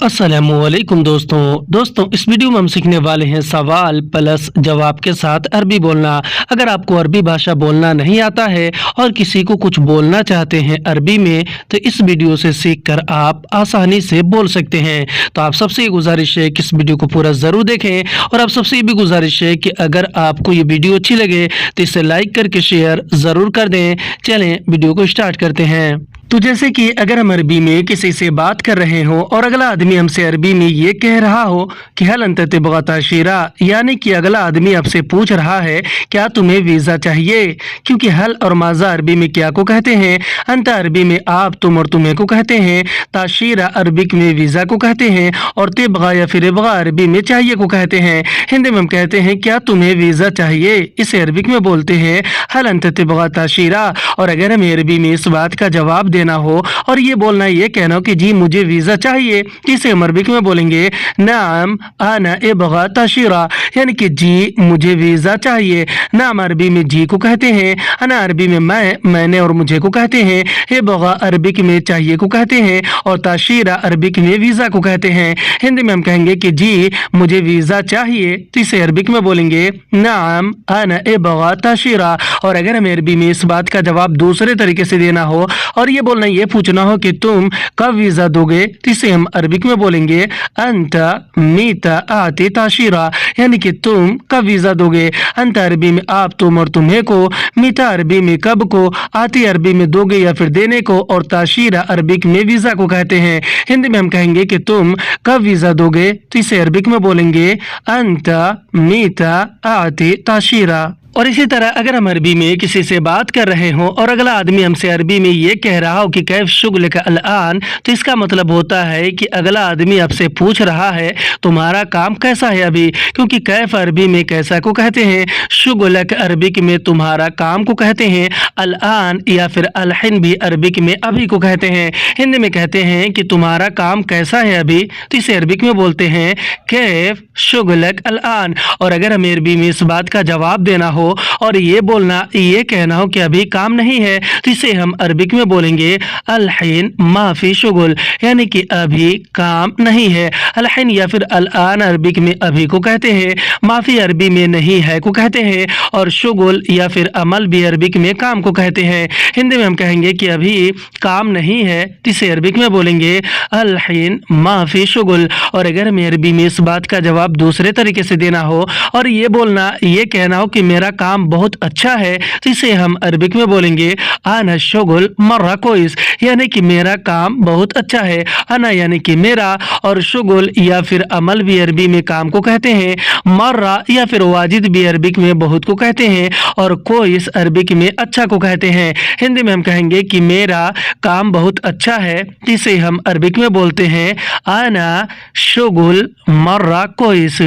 अस्सलामुअलैकुम दोस्तों इस वीडियो में हम सीखने वाले हैं सवाल प्लस जवाब के साथ अरबी बोलना। अगर आपको अरबी भाषा बोलना नहीं आता है और किसी को कुछ बोलना चाहते हैं अरबी में तो इस वीडियो से सीखकर आप आसानी से बोल सकते हैं। तो आप सबसे ये गुजारिश है कि इस वीडियो को पूरा ज़रूर देखें और आप सबसे ये भी गुजारिश है कि अगर आपको ये वीडियो अच्छी लगे तो इसे लाइक करके शेयर ज़रूर कर दें। चलें वीडियो को स्टार्ट करते हैं। तो जैसे कि अगर हम अरबी में किसी से बात कर रहे हो और अगला आदमी हमसे अरबी में ये कह रहा हो कि हल अंत तबगा ताशीरा, यानी कि अगला आदमी आपसे पूछ रहा है क्या तुम्हें वीज़ा चाहिए। क्योंकि हल और माजा अरबी में क्या को कहते हैं, अंत अरबी में आप तुम और तुम्हें को कहते हैं, ताशीरा अरबिक में वीज़ा को कहते हैं और तबगा या फिर इबगा अरबी में चाहिए को कहते हैं। हिंदी में हम कहते हैं क्या तुम्हें वीज़ा चाहिए, इसे अरबिक में बोलते हैं हल अंत तबगा ताशीरा। और अगर हमें अरबी में इस बात का जवाब देना हो और ये बोलना ये कहना हो कि जी मुझे वीज़ा चाहिए, इसे हम अरबिक में बोलेंगे नाम आना इबगा ताशीरा, यानी कि जी मुझे वीज़ा चाहिए। नाम अरबी में जी को कहते हैं, अना अरबी में मैंने और मुझे को कहते हैं, इबगा अरबिक में चाहिए को कहते हैं और ताशीरा अरबिक में वीज़ा को कहते हैं। हिंदी में हम कहेंगे कि जी मुझे वीज़ा चाहिए तो इसे अरबिक में बोलेंगे नाम आना इबगा ताशीरा। और अगर हमें अरबी में इस बात का जवाब दूसरे तरीके से देना हो और ये बोलना ये पूछना हो कि तुम कब वीज़ा दोगे तो इसे हम अरबिक में बोलेंगे अंता मीता आती ताशीरा, यानी कि तुम कब वीज़ा दोगे। अंता अरबी में आप तुम और तुम्हें को, मीता अरबी में कब को, आती अरबी में दोगे या फिर देने को और ताशीरा अरबिक में वीज़ा को कहते हैं। हिंदी में हम कहेंगे कि तुम कब वीज़ा दोगे तो इसे अरबिक में बोलेंगे अंता मीता आती ताशीरा। और इसी तरह अगर हम अरबी में किसी से बात कर रहे हों और अगला आदमी हमसे अरबी में ये कह रहा हो कि कैफ शुगल का अल-आन, तो इसका मतलब होता है कि अगला आदमी आपसे पूछ रहा है तुम्हारा काम कैसा है अभी। क्योंकि कैफ अरबी में कैसा को कहते हैं, शुगलक अरबिक में तुम्हारा काम को कहते हैं, अल-आन या फिर अल-हिन भी अरबिक में अभी को कहते हैं। हिंदी में कहते हैं कि तुम्हारा काम कैसा है अभी तो इसे अरबिक में बोलते हैं कैफ शुगलक अल-आन। और अगर हमें अरबी में इस बात का जवाब देना हो और ये बोलना ये कहना हो कि अभी काम नहीं है तो इसे हम अरबिक में बोलेंगे अल-हिन माफी शुगल, यानी कि अभी काम नहीं है। अल-हिन या फिर अल-आन अरबिक में अभी को कहते हैं, माफी अरबी में नहीं है को कहते हैं और शुगल या फिर अमल भी अरबिक में काम को कहते हैं। हिंदी में हम कहेंगे कि अभी काम नहीं है तो इसे अरबिक में बोलेंगे अल-हिन माफी शुगल। और अगर हमें अरबी में इस बात का जवाब दूसरे तरीके से देना हो और ये बोलना ये कहना हो कि मेरा काम बहुत अच्छा है तो इसे हम अरबिक में बोलेंगे आना शुगल मर्रा कोइस, यानी कि मेरा काम बहुत अच्छा है। अना यानी कि मेरा और शुगल या फिर अमल भी अरबी में काम को कहते हैं, मर्रा या फिर वाजिद भी अरबिक में बहुत को कहते हैं और कोइस अरबिक में अच्छा को कहते हैं। हिंदी में हम कहेंगे कि मेरा काम बहुत अच्छा है तो इसे हम अरबिक में बोलते हैं आना शुगल मर्रा कोइस।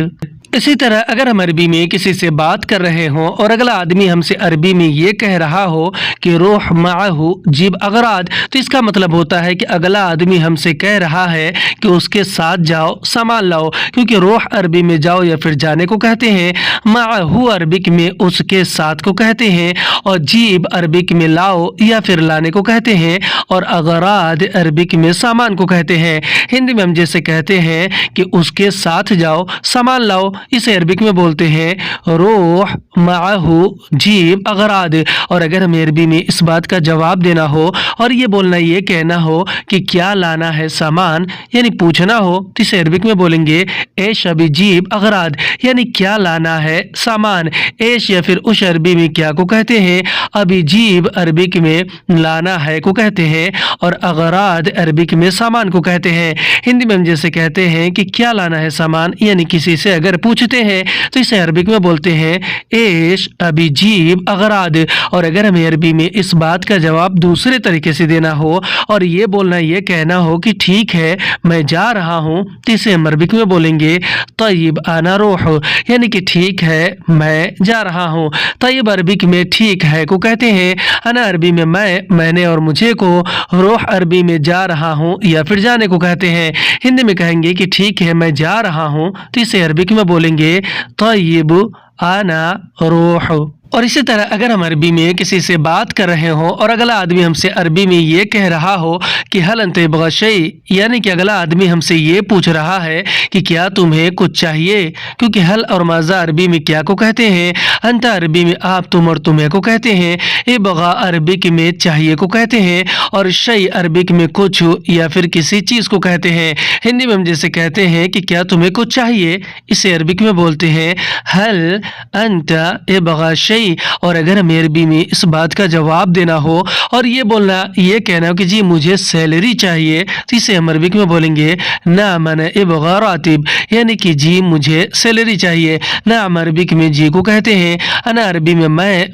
इसी तरह अगर हम अरबी में किसी से बात कर रहे हों और अगला आदमी हमसे अरबी में ये कह रहा हो कि रूह माहू जीब अगराद, तो इसका मतलब होता है कि अगला आदमी हमसे कह रहा है कि उसके साथ जाओ सामान लाओ। क्योंकि रूह अरबी में जाओ या फिर जाने को कहते हैं, माहू अरबिक में उसके साथ को कहते हैं और जीब अरबिक में लाओ या फिर लाने को कहते हैं और अगराद अरबिक में सामान को कहते हैं। हिंदी में हम जैसे कहते हैं कि उसके साथ जाओ सामान लाओ, इसे अरबिक में बोलते हैं रूह माहू जीब अगराद। और अगर हमें अरबी में इस बात का जवाब देना हो और ये बोलना ये कहना हो कि क्या लाना है सामान, यानी पूछना हो तो इसे अरबिक में बोलेंगे एश अभी जीब अगराद, यानी क्या लाना है सामान। एश या फिर उश अरबी में क्या को कहते हैं, अभी जीब अरबिक में लाना है को कहते हैं और अगराद अरबिक में सामान को कहते हैं। हिंदी में हम जैसे कहते हैं कि क्या लाना है सामान, यानी किसी से अगर पूछते हैं तो इसे अरबिक में बोलते हैं एश अभी जीब अगराद। और अगर हमें अरबी में इस बात का जवाब दूसरे तरीके से देना हो और ये बोलना ये कहना हो कि ठीक है मैं जा रहा हूँ तो इसे हम अरबिक में बोलेंगे तय्यब आना रूह, यानी कि ठीक है मैं जा रहा हूँ। तय्यब अरबिक में ठीक है को कहते हैं, अना अरबी में मैंने और मुझे को, रूह अरबी में जा रहा हूँ या फिर जाने को कहते हैं। हिंदी में कहेंगे कि ठीक है मैं जा रहा हूँ तो इसे अरबिक में बोलेंगे तय्यब आना रूह। और इसी तरह अगर हम अरबी में किसी से बात कर रहे हो और अगला आदमी हमसे अरबी में ये कह रहा हो कि हल अंत यबगा शै, यानी कि अगला आदमी हमसे ये पूछ रहा है कि क्या तुम्हें कुछ चाहिए, क्योंकि हल और माजा अरबी में क्या को कहते हैं, अंत अरबी में आप तुम और तुम्हें को कहते हैं, यबगा अरबिक में चाहिए को कहते हैं, और शै अरबिक में कुछ या फिर किसी चीज़ को कहते हैं। हिंदी में हम जैसे कहते हैं कि क्या तुम्हें कुछ चाहिए, इसे अरबिक में बोलते हैं हल अंत यबगा शै। और अगर हमें अरबी में इस बात का जवाब देना हो और ये बोलना, ये कहना हो कि जी मुझे सैलरी चाहिए, तो इसे हम अरबिक में बोलेंगे नाम अना यबगा रातिब, यानी कि जी मुझे सैलरी चाहिए। नाम अरबिक में जी को कहते हैं, अना अरबी में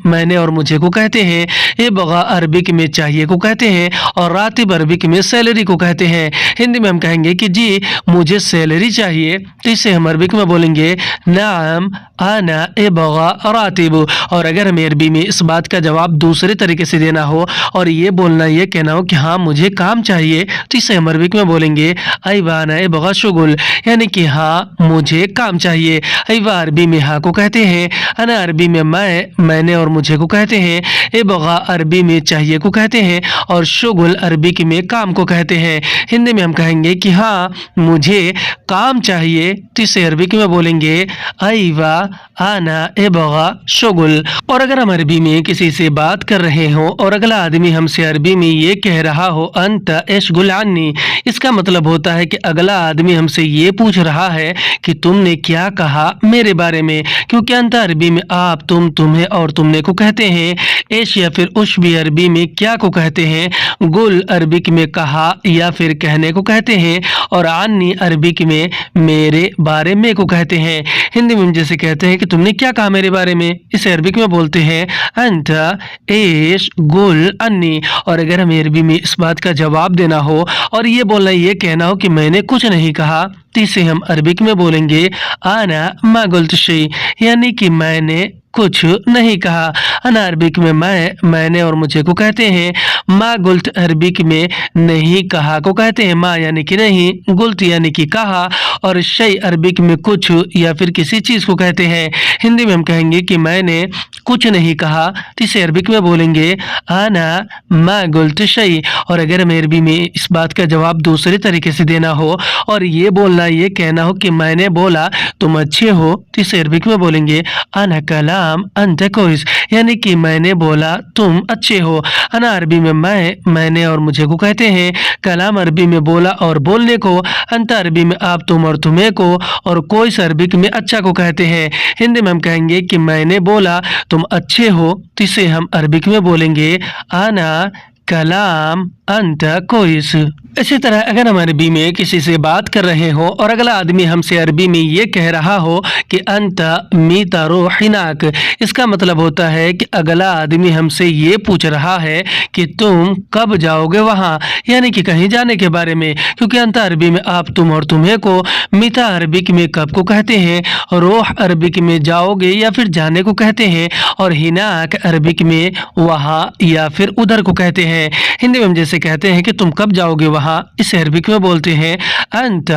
मैंने और मुझे को कहते हैं, यबगा अरबिक में चाहिए को कहते हैं, और रातिब अरबिक में सैलरी को कहते हैं। हिंदी में हम कहेंगे कि जी मुझे सैलरी चाहिए, तो इसे हम अरबिक में बोलेंगे नाम अना यबगा रातिब। और अगर हमें अरबी में इस बात का जवाब दूसरे तरीके से देना हो और ये बोलना, ये कहना हो कि हाँ मुझे काम चाहिए, तो इसे हम अरबिक में बोलेंगे अयवाना यबगा शुगुल, यानी कि हाँ मुझे काम चाहिए। अयवा अरबी में हाँ को कहते हैं, अना अरबी में मैंने और मुझे को कहते हैं, यबगा अरबी में चाहिए को कहते हैं, और शुगुल अरबिक में काम को कहते हैं। हिंदी में हम कहेंगे कि हाँ मुझे काम चाहिए, तो इसे अरबिक में बोलेंगे अयवा आना यबगा शुगुल। और अगर हम अरबी में किसी से बात कर रहे हो और अगला आदमी हमसे अरबी में ये कह रहा हो अंत इश्गुल अन्नी, इसका मतलब होता है कि अगला आदमी हमसे ये पूछ रहा है कि तुमने क्या कहा मेरे बारे में, क्योंकि अंत अरबी में आप तुम तुम्हें और तुमने को कहते हैं, एश या फिर उश भी अरबी में क्या को कहते हैं, गुल अरबिक में कहा या फिर कहने को कहते हैं, और अन्नी अरबिक में मेरे बारे में को कहते हैं। हिंदी में हम जैसे कहते हैं कि तुमने क्या कहा मेरे बारे में, इसे अरबिक में बोलते हैं अंत एश गुल अन्नी। और अगर हमें अरबी में इस बात का जवाब देना हो और ये बोलना, ये कहना हो कि मैंने कुछ नहीं कहा, तो इसे हम अरबिक में बोलेंगे आना मा गुल्त शै, यानी कि मैंने कुछ नहीं कहा। अना अरबिक में मैंने और मुझे को कहते हैं, मा गुल्त अरबिक में नहीं कहा को कहते हैं, मा यानी कि नहीं, गुल्त यानी कि कहा, और शै अरबिक में कुछ या फिर किसी चीज़ को कहते हैं। हिंदी में हम कहेंगे कि मैंने कुछ नहीं कहा, तो इसे अरबिक में बोलेंगे आना मा गुल्त शै। और अगर हमें अरबी में इस बात का जवाब दूसरे तरीके से देना हो और ये बोलना, ये कहना हो कि मैंने बोला तुम अच्छे हो, तो इसे अरबिक में बोलेंगे अना कलाम अंत कोइस, यानी कि मैंने बोला तुम अच्छे हो। अना अरबी में मैंने और मुझे को कहते हैं, कलाम अरबी में बोला और बोलने को, अंत अरबी में आप तुम और तुम्हें को, और कोइस अरबिक में अच्छा को कहते हैं। हिंदी में हम कहेंगे कि मैंने बोला तुम अच्छे हो, तो इसे हम अरबिक में बोलेंगे आना कलाम अंत कोइस। इसी तरह अगर हम अरबी में किसी से बात कर रहे हो और अगला आदमी हमसे अरबी में ये कह रहा हो कि अंत मीता रोहिनाक, इसका मतलब होता है कि अगला आदमी हमसे ये पूछ रहा है कि तुम कब जाओगे वहाँ, यानी कि कहीं जाने के बारे में, क्योंकि अंत अरबी में आप तुम और तुम्हें को, मीता अरबिक में कब को कहते हैं, रोह अरबिक में जाओगे या फिर जाने को कहते हैं, और हिनाक अरबिक में वहाँ या फिर उधर को कहते हैं। हिंदी में हम जैसे कहते हैं कि तुम कब जाओगे वहाँ, इसे अरबिक में बोलते हैं अंत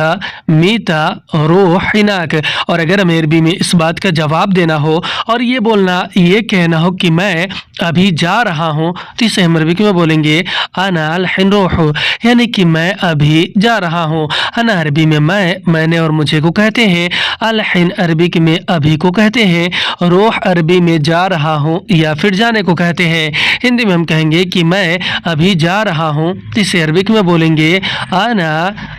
मीता रोह हिनाक। और अगर हमें अरबी में इस बात का जवाब देना हो और ये बोलना, ये कहना हो कि मैं अभी जा रहा हूँ, तो इसे हम अरबिक में बोलेंगे अना अल हिन रोह, यानी कि मैं अभी जा रहा हूँ। अना अरबी में मैंने और मुझे को कहते हैं, अल हिन अरबिक में अभी को कहते हैं, रोह अरबी में जा रहा हूँ या फिर जाने को कहते हैं। हिंदी में हम कहेंगे कि मैं अभी जा रहा हूँ, तो इसे अरबिक में बोलेंगे आना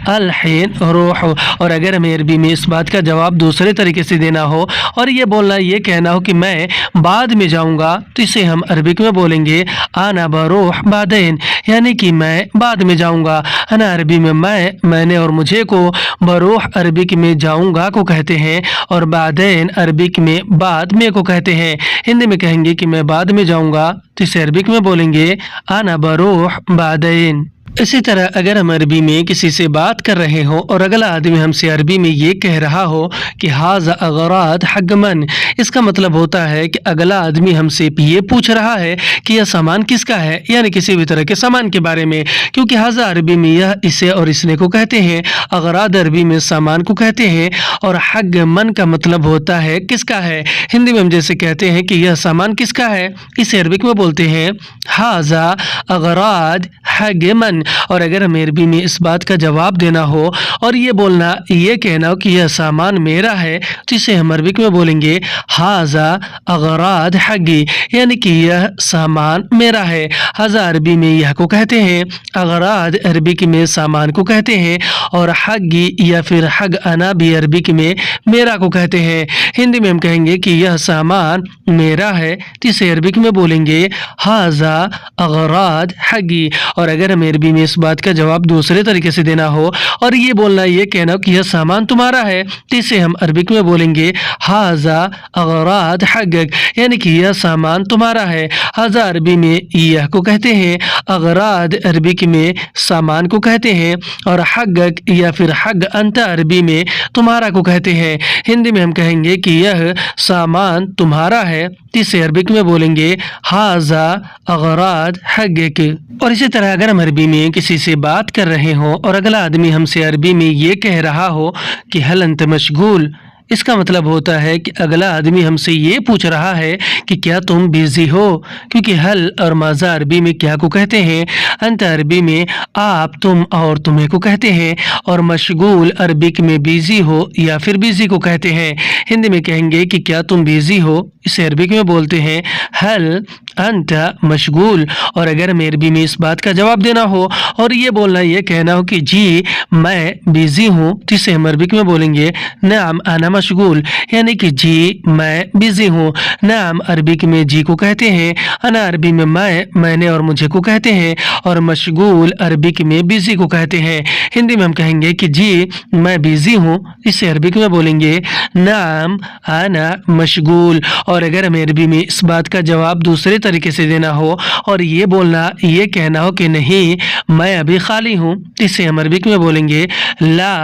अल हिन रोह। और अगर हमें अरबी में इस बात का जवाब दूसरे तरीके से देना हो और ये बोलना, ये कहना हो कि मैं बाद में जाऊंगा, तो इसे हम अरबिक में बोलेंगे आना बरोह बादैन, यानी कि मैं बाद में जाऊंगा। अना अरबी में मैंने और मुझे को बरोह अरबिक में जाऊंगा को कहते हैं, और बादैन अरबिक में बाद में को कहते हैं। हिंदी में कहेंगे कि मैं बाद में जाऊंगा, तो इसे अरबिक में बोलेंगे आना बरोह बादैन। इसी तरह अगर हम अरबी में किसी से बात कर रहे हो और अगला आदमी हमसे अरबी में ये कह रहा हो कि हाज़ा अगराद हग मन, इसका मतलब होता है कि अगला आदमी हमसे ये पूछ रहा है कि यह सामान किसका है, यानी किसी भी तरह के सामान के बारे में। क्योंकि हाज़ा अरबी में यह इसे और इसने को कहते हैं, अगराद अरबी में सामान को कहते हैं और हग मन का मतलब होता है किसका है। हिंदी में हम जैसे कहते हैं कि यह सामान किसका है, इसे अरबिक में बोलते हैं हाज़ा अगराद हग मन। और अगर हमें अरबी में इस बात का जवाब देना हो और ये बोलना, ये कहना हो कि यह सामान मेरा है, तो इसे हम अरबिक में बोलेंगे हाज़ा अगराद हगी, यानी कि यह सामान मेरा है। हाज़ा अरबी में यह को कहते हैं, अगराद अरबिक में सामान को कहते हैं और हगी या फिर हग अना भी अरबिक में मेरा को कहते हैं। हिंदी में हम कहेंगे कि यह सामान मेरा है, तो इसे अरबिक में बोलेंगे हाज़ा अगराद हगी। और अगर हमें अरबी में इस बात का जवाब दूसरे तरीके से देना हो और ये बोलना, ये कहना कि यह सामान तुम्हारा है, तो इसे हम अरबिक में बोलेंगे हाज़ा अगराद हगक, यानी कि यह सामान तुम्हारा है। हाज़ा अरबी में यह को कहते हैं, अगराद अरबिक में सामान को कहते हैं और हगक या फिर हग अंत अरबी में तुम्हारा को कहते हैं। हिंदी में हम कहेंगे कि यह सामान तुम्हारा है, इसे अरबिक में बोलेंगे हाज़ा अगराद हगक। और इसी तरह अगर हम अरबी में किसी से बात कर रहे हो और अगला आदमी हमसे अरबी में ये कह रहा हो कि हल अंत मशगूल, इसका मतलब होता है कि अगला आदमी हमसे ये पूछ रहा है कि क्या तुम बिजी हो। क्योंकि हल और माज़ा अरबी में क्या को कहते हैं, अंत अरबी में आप, तुम और तुम्हें को कहते हैं और मशगूल अरबिक में बिजी हो या फिर बिजी को कहते हैं। हिंदी में कहेंगे कि क्या तुम बिजी हो, इसे अरबिक में बोलते हैं हल अंत मशगूल। और अगर हमें अरबी में इस बात का जवाब देना हो और ये बोलना, ये कहना हो कि जी मैं बिजी हूँ, तो इसे हम अरबिक में बोलेंगे नाम अना मशगूल, यानी कि जी मैं बिजी हूँ। नाम अरबिक में जी को कहते हैं, अना अरबी में मैंने और मुझे को कहते हैं और मशगूल अरबिक में बिजी को कहते हैं। हिंदी में हम कहेंगे कि जी मैं बिजी हूँ, इसे अरबिक में बोलेंगे नाम अना मशगूल। और अगर हमें अरबी में इस बात का जवाब दूसरे तरीके से देना हो और ये बोलना, ये कहना हो कि नहीं मैं अभी खाली हूँ, इसे हम अरबिक में बोलेंगे ला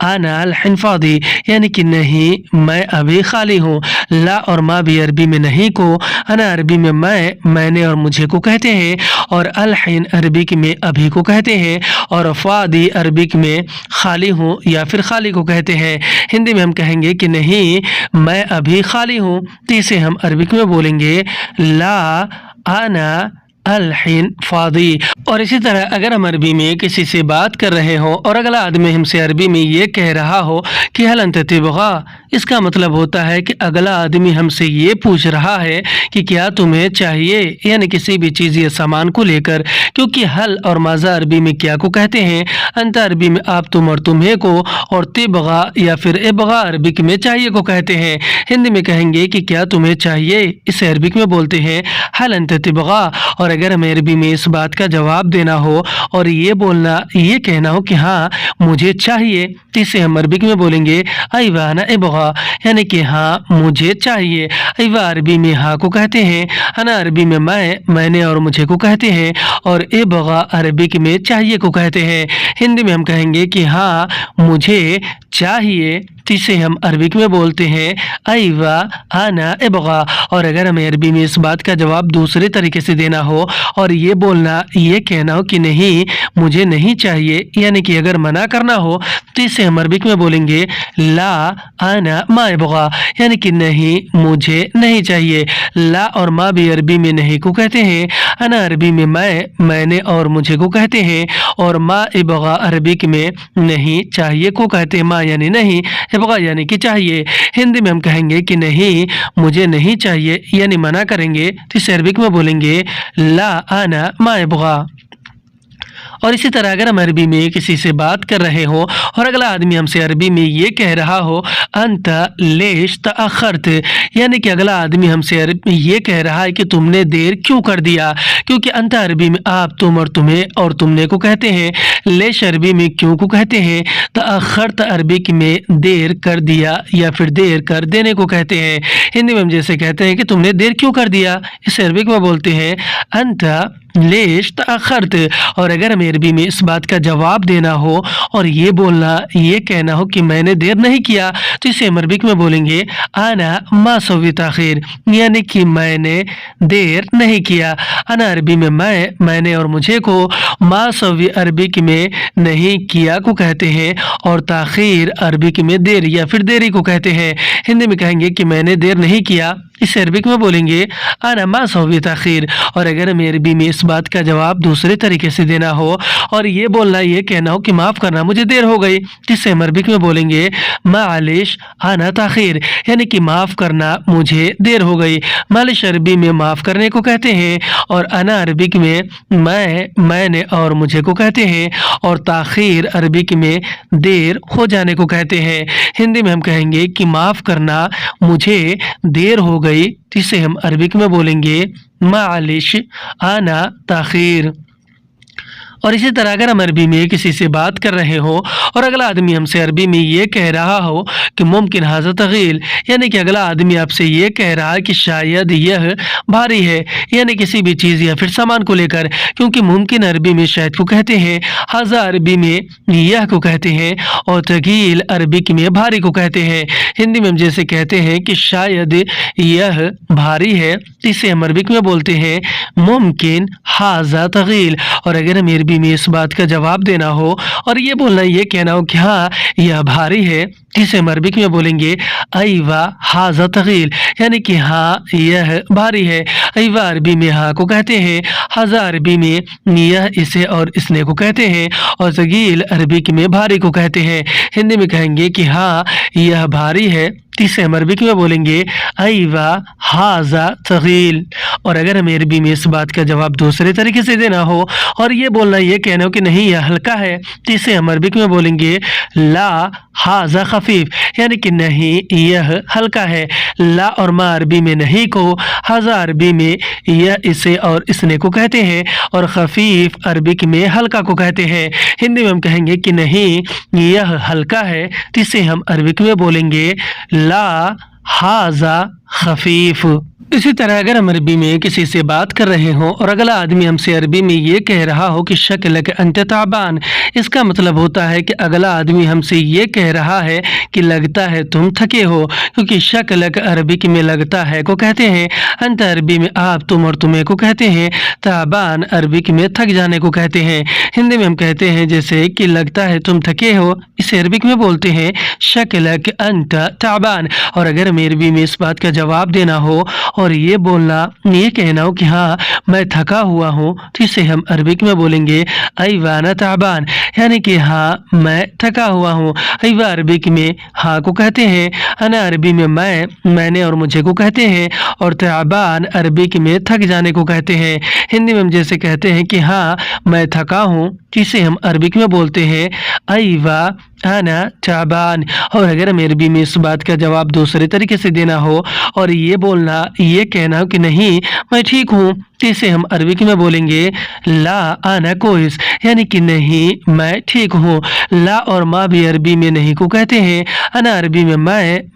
अना अल फादी, यानी कि नहीं मैं अभी खाली हूँ। ला और मा भी अरबी में नहीं को, अना अरबी में मैंने और मुझे को कहते हैं और अल हिन अरबिक में अभी को कहते हैं और फादी अरबिक में खाली हूँ या फिर खाली को कहते हैं। हिंदी में हम कहेंगे कि नहीं मैं अभी खाली हूँ, तो इसे हम अरबिक में बोलेंगे ला आना अल हिन फादी। और इसी तरह अगर हम अरबी में किसी से बात कर रहे हो और अगला आदमी हमसे अरबी में ये कह रहा हो कि हल अंत तिबगा, इसका मतलब होता है कि अगला आदमी हमसे ये पूछ रहा है कि क्या तुम्हें चाहिए, यानी किसी भी चीज़ या सामान को लेकर। क्योंकि हल और माज़ा अरबी में क्या को कहते हैं, अंत अरबी में आप, तुम और तुम्हें को, और तिबगा या फिर इबगा अरबिक में चाहिए को कहते हैं। हिंदी में कहेंगे कि क्या तुम्हें चाहिए, इसे अरबिक में बोलते हैं हल अंत तिबगा। और अगर हमें अरबी में इस बात का जवाब देना हो और ये बोलना, ये कहना हो कि हाँ मुझे चाहिए, तो इसे हम अरबिक में बोलेंगे अयवाना इबगा, यानी कि हाँ मुझे चाहिए। अयवा अरबी में हाँ को कहते हैं, अना अरबी में मैंने और मुझे को कहते हैं और इबगा अरबिक में चाहिए को कहते हैं। हिंदी में हम कहेंगे कि हाँ मुझे चाहिए, तो इसे हम अरबिक में बोलते हैं अयवा आना इबगा। और अगर हमें अरबी में इस बात का जवाब दूसरे तरीके से देना हो और ये बोलना, ये कहना हो कि नहीं मुझे नहीं चाहिए, यानी कि अगर मना करना हो, तो इसे हम अरबिक में बोलेंगे ला आना मा इबगा, यानी कि नहीं मुझे नहीं चाहिए। ला और मा भी अरबी में नहीं को कहते हैं, अना अरबी में मैंने और मुझे को कहते हैं और मा इबगा अरबिक में नहीं चाहिए को कहते हैं। मा यानी नहीं, इबगा यानी कि चाहिए। हिंदी में हम कहेंगे कि नहीं मुझे नहीं चाहिए, यानी मना करेंगे, तो इसे अरबिक में बोलेंगे ला आना मा इबगा। और इसी तरह अगर हम अरबी में किसी से बात कर रहे हो और अगला आदमी हमसे अरबी में ये कह रहा हो अंत लेश तअखरत, यानी कि अगला आदमी हमसे अरबी ये कह रहा है कि तुमने देर क्यों कर दिया। क्योंकि अंत अरबी में आप, तुम और तुम्हें और तुमने को कहते हैं, लेश अरबी में क्यों को कहते हैं, तअखरत अरबी में देर कर दिया या फिर देर कर देने को कहते हैं। हिंदी में हम जैसे कहते हैं कि तुमने देर क्यों कर दिया, इसे अरबिक में बोलते हैं अंत लेश तअखरत। और अगर हमें अरबी में इस बात का जवाब देना हो और ये बोलना, ये कहना हो कि मैंने देर नहीं किया, तो इसे हम अरबिक में बोलेंगे आना मा सवी ताखिर, यानी कि मैंने देर नहीं किया। अना अरबी में मैंने और मुझे को मा सवी अरबिक में नहीं किया को कहते हैं, और ताखीर अरबिक में देर या फिर देरी को कहते हैं। हिंदी में कहेंगे कि मैंने देर नहीं किया, इसे अरबिक में बोलेंगे अना मा सवी ताखिर। और अगर हमें अरबी में इस बात का जवाब दूसरे तरीके से देना हो और ये बोलना, ये कहना हो कि माफ़ करना मुझे देर हो गई, जिससे हम अरबिक में बोलेंगे मालिश आना ताखिर, यानी कि माफ़ करना मुझे देर हो गई। मालिश अरबी में माफ़ करने को कहते हैं, और अना अरबिक में मैंने और मुझे को कहते हैं, और ताखीर अरबिक में देर हो जाने को कहते हैं। हिंदी में हम कहेंगे कि माफ़ करना मुझे देर हो गई, जिसे हम अरबिक में बोलेंगे मालिश आना ताखीर। और इसी तरह अगर हम अरबी में किसी से बात कर रहे हो और अगला आदमी हमसे अरबी में ये कह रहा हो कि मुमकिन हाज़ा तगील, यानी कि अगला आदमी आपसे ये कह रहा है कि शायद यह भारी है, यानी किसी भी चीज़ या फिर सामान को लेकर, क्योंकि मुमकिन अरबी में शायद को कहते हैं, हाज़ा अरबी में यह को कहते हैं, और तगील अरबिक में भारी को कहते हैं। हिंदी में हम जैसे कहते हैं कि शायद यह भारी है, इसे हम अरबिक में बोलते हैं मुमकिन हाज़ा तगील। और अगर हम अरबी में इस बात का जवाब देना हो और ये बोलना, ये कहना हो कि हाँ यह भारी है, जिसे हम अरबिक में बोलेंगे अयवा हाज़ा तगील, यानी कि हाँ यह भारी है। अयवा अरबी में हाँ को कहते हैं, हाज़ा अरबी में यह इसे और इसने को कहते हैं, और तगील अरबिक में भारी को कहते हैं। हिंदी में कहेंगे कि हाँ यह भारी है, इसे हम अरबिक में बोलेंगे अयवा हाज़ा तगील। और अगर हमें अरबी में इस बात का जवाब दूसरे तरीके से देना हो और ये बोलना, ये कहना हो कि नहीं यह हल्का है, तो इसे हम अरबिक में बोलेंगे ला हाज़ा खफीफ, यानी कि नहीं यह हल्का है। ला और मा अरबी में नहीं को, हाज़ा अरबी में यह इसे और इसने को कहते हैं, और खफीफ अरबिक में हल्का को कहते हैं। हिंदी में हम कहेंगे कि नहीं यह हल्का है, तो इसे हम अरबिक में बोलेंगे ला हाज़ा खफीफ। इसी तरह अगर हम अरबी में किसी से बात कर रहे हों और अगला आदमी हमसे अरबी में ये कह रहा हो कि शक्लक अंत ताबान, इसका मतलब होता है कि अगला आदमी हमसे ये कह रहा है कि लगता है तुम थके हो, क्योंकि शक्लक अरबिक में लगता है को कहते हैं, अंत अरबी में आप तुम और तुम्हें को कहते हैं, ताबान अरबिक में थक जाने को कहते हैं। हिंदी में हम कहते हैं जैसे कि लगता है तुम थके हो, इसे अरबिक में बोलते हैं शक्लक अंत ताबान। और अगर हमें अरबी में इस बात का जवाब देना हो और ये बोलना, ये कहना हो कि हाँ मैं थका हुआ हूँ, तो इसे हम अरबिक में बोलेंगे अयवाना ताबान, यानी कि हाँ मैं थका हुआ हूँ। अयवा अरबिक में हाँ को कहते हैं, अना अरबी में मैंने और मुझे को कहते हैं, और ताबान अरबिक में थक जाने को कहते हैं। हिंदी में हम जैसे कहते हैं कि हाँ मैं थका हूँ, जिसे हम अरबिक में बोलते हैं अयवा आना ताबान। और अगर हमें अरबी में इस बात का जवाब दूसरे तरीके से देना हो और ये बोलना, ये कहना हो कि नहीं मैं ठीक हूँ, तो इसे हम अरबिक में बोलेंगे ला आना कोइस, यानी कि नहीं मैं ठीक हूँ। ला और मा भी अरबी में नहीं को कहते हैं, अना अरबी में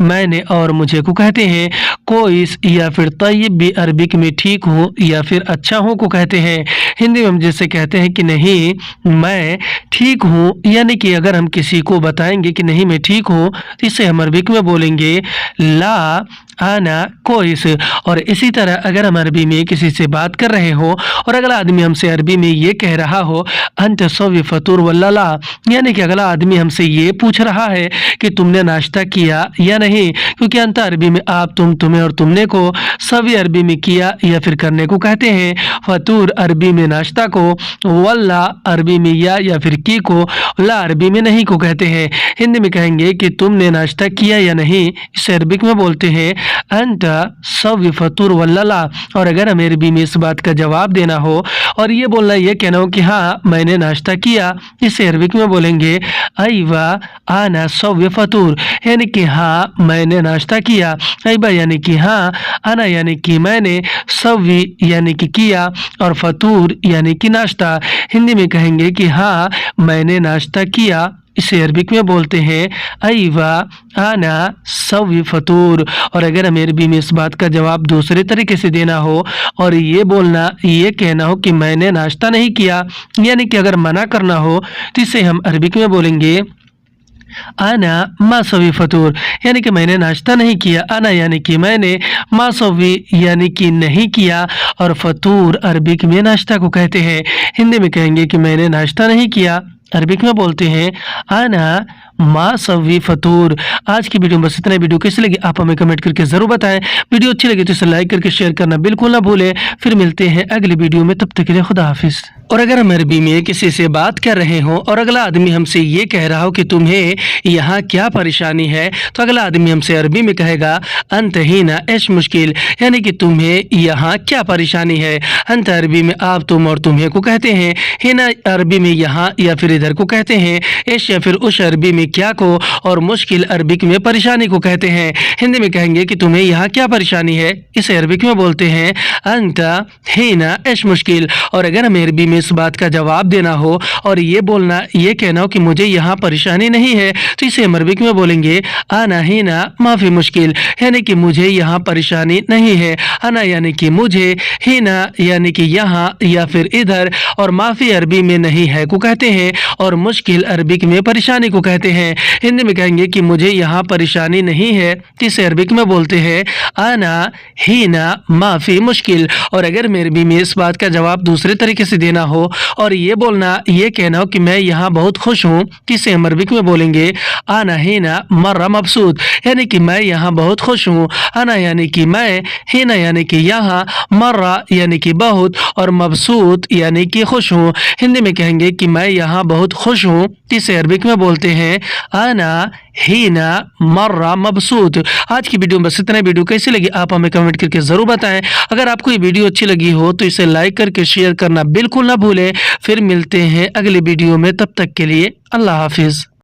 मैंने और मुझे को कहते हैं, कोइस या फिर तय्यब भी अरबिक में ठीक हूँ या फिर अच्छा हूँ को कहते हैं। हिंदी में हम जैसे कहते हैं कि नहीं मैं ठीक हूँ, यानी कि अगर हम किसी को बताएंगे कि नहीं मैं ठीक हूँ, तो इसे हम अरबिक में बोलेंगे ला आना कोइस। और इसी तरह अगर हम अरबी में किसी से बात कर रहे हो और अगला आदमी हमसे अरबी में ये कह रहा हो अंत सवी फतूर वल्ला, यानी कि अगला आदमी हमसे ये पूछ रहा है कि तुमने नाश्ता किया या नहीं, क्योंकि अंत अरबी में आप तुम तुम्हें और तुमने को सवी अरबी में किया या फिर करने को कहते हैं, फतूर अरबी में नाश्ता को, वल्ला अरबी में या फिर की को, ला अरबी में नहीं को कहते हैं। हिंदी में कहेंगे कि तुमने नाश्ता किया या नहीं, इसे अरबिक में बोलते हैं अंत सवी फतूर वल्ला। और अगर हमें अरबी में इस बात का जवाब देना हो और ये बोलना, ये कहना हो कि हाँ मैंने नाश्ता किया, इसे अरबिक में बोलेंगे अयवा आना सवी फतूर, यानी कि हाँ मैंने नाश्ता किया, अयबा यानी कि हाँ, आना यानी कि मैंने, सवी यानी कि किया, और फतूर यानी कि नाश्ता। हिंदी में कहेंगे कि हाँ मैंने नाश्ता किया, इसे अरबिक में बोलते हैं अयवा आना सवी फतूर। और अगर हमें अरबी में इस बात का जवाब दूसरे तरीके से देना हो और ये बोलना, ये कहना हो कि मैंने नाश्ता नहीं किया, यानी कि अगर मना करना हो तो इसे हम अरबिक में बोलेंगे आना मासवी फतूर, यानी कि मैंने नाश्ता नहीं किया। आना यानी कि मैंने, मासवी यानी कि नहीं किया, और फतूर अरबिक में नाश्ता को कहते हैं। हिंदी में कहेंगे कि मैंने नाश्ता नहीं किया, अरबिक में बोलते हैं आना मासवी फतूर। आज की वीडियो में बस इतना। वीडियो कैसी लगी आप हमें कमेंट करके जरूर बताएं। वीडियो अच्छी लगी तो इसे लाइक करके शेयर करना बिल्कुल ना भूलें। फिर मिलते हैं अगली वीडियो में, तब तक के लिए खुदा हाफिज। और अगर हम अरबी में किसी से बात कर रहे हो और अगला आदमी हमसे ये कह रहा हो कि तुम्हें यहाँ क्या परेशानी है, तो अगला आदमी हमसे अरबी में कहेगा अंत हीना एश मुश्किल, यानी कि तुम्हें यहाँ क्या परेशानी है। अंत अरबी में आप, तुम और तुम्हें को कहते हैं। हीना अरबी में यहाँ या फिर इधर को कहते हैं। एश या फिर उस अरबी में क्या को, और मुश्किल अरबिक में परेशानी को कहते हैं। हिंदी में कहेंगे कि तुम्हें यहाँ क्या परेशानी है, इसे अरबिक में बोलते हैं अंत हीना एश मुश्किल। और अगर हमें अरबी में इस बात का जवाब देना हो और ये बोलना, ये कहना हो कि मुझे यहाँ परेशानी नहीं है, तो इसे हम अरबिक में बोलेंगे आना हीना माफी मुश्किल, यानी कि मुझे यहाँ परेशानी नहीं है। आना यानी कि मुझे, हीना यानी कि यहाँ या फिर इधर, और माफी अरबी में नहीं है को कहते हैं, और मुश्किल अरबिक में परेशानी को कहते हैं। हिंदी में कहेंगे कि मुझे यहाँ परेशानी नहीं है, तो इसे अरबिक में बोलते हैं आना हीना माफी मुश्किल। और अगर मैं अरबी में इस बात का जवाब दूसरे तरीके से देना हो और ये बोलना, ये कहना हो कि मैं यहाँ बहुत खुश हूँ, किसे हम अरबिक में बोलेंगे आना हीना मर्रा मबसूत, यानी कि मैं यहाँ बहुत खुश हूँ। आना यानी कि मैं, हीना यानी कि यहाँ, मर्रा यानी कि बहुत, और मबसूत यानी कि खुश हूँ। हिंदी में कहेंगे कि मैं यहाँ बहुत खुश हूँ, इसे अरबिक में बोलते हैं आना हीना मर्रा मबसूत। आज की वीडियो में बस इतना। वीडियो कैसी लगी आप हमें कमेंट करके जरूर बताएं। अगर आपको ये वीडियो अच्छी लगी हो तो इसे लाइक करके शेयर करना बिल्कुल ना भूलें। फिर मिलते हैं अगली वीडियो में, तब तक के लिए अल्लाह हाफिज।